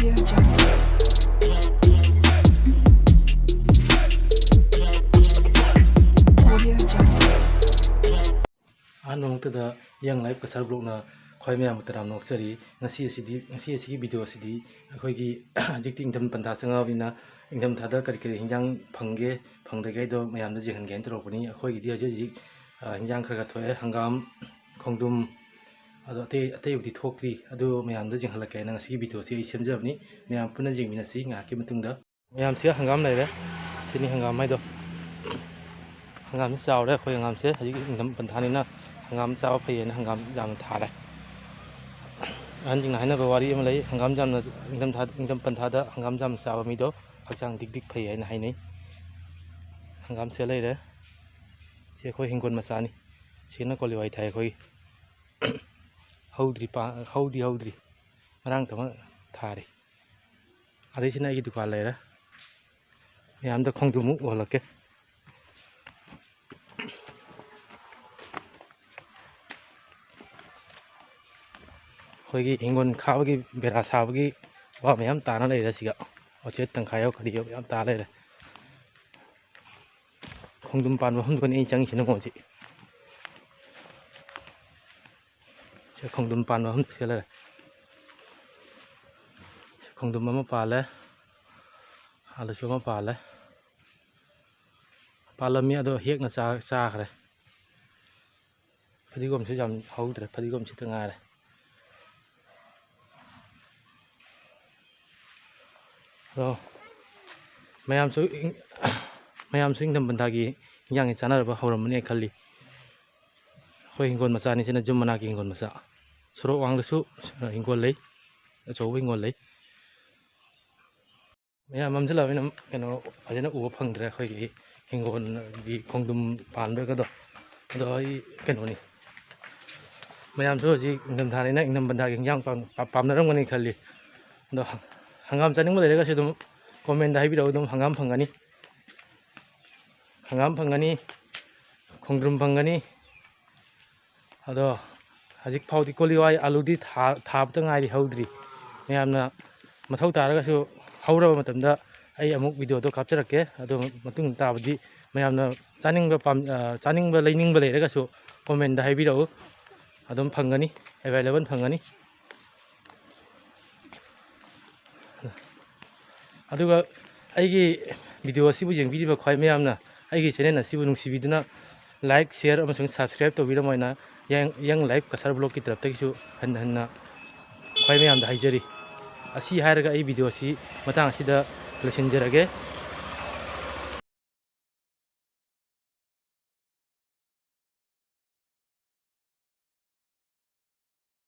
Audio Jungle. Audio Jungle. Anongtada yang live kasar blog na khoi myam taram nokchari ngasi video asidi akhoi gi jikti ingdam pantha changa bina ingdam thada kari kari hinjang phangde do mayam da jinghan gen tropani akhoi gi di haji hinjang khara thoe hangam khongdum ado ate udi thokri ado mayam da jinghala kai na ngasi video si semjabni mayam puna jingmina si nga ki matungda mayam sia hangam lai re sini hangam mai do hangam chaw re khoi hangam se haji ingdam pantha ni na hangam chaw phai na hangam jam thare anjing haina bawari am lai hangam jam na ingdam pantha da hangam jam chaw mi do hakchang dik phai haina hainai hangam se lai re se khoi hingon masani sina koli wai thai khoi haudri marang tama thare adai sina gi dukan lai ra yam da khongdu mu olake khoi hingon khawagi bera sabagi wa mayam tana lai ra siga oche tangkhayo khadi yo yam ta lai ra khongdum pan wa hum ni chang sina ngoji se khongdum pan wa hum se la khongdum ma pa la hala so ma pa la palami ado hek na cha khare phadigom se jam haudre phadigom se tanga re ro mayam su ingdam bandagi yang chana ba horam ne khalli khoi hingon macha ni sina jumana ki hingon macha suro wang da su hingon lei acho hingon lei mayam am jala winam keno ajena u phangdre khoi gi hingon gi khongdum pan be ka do ai keno ni mayam su ji ingdam thani na ingdam bandagi yang pam na ram ngani khalli do hangam chaning ma lerega se dum comment da haibiro dum hangam phangani khongdrum phangani ado hajik phaudi koliwai aludi thab ta ngai haudri mayamna mathau taraga su hauraba matamda ai amuk video do capture ado matung tabadi mayamna chaningba leiningba lerega su comment da haibiro adum phangani available phangani aduga aigi video asibu jengbiba khoi mayamna aigi channel asibu nungsibiduna like share amasung subscribe to bira moina yang live kasar blog ki taraf takisu hanna khoi mayam da haijari asi hairaga ai video si matang asida losinjarage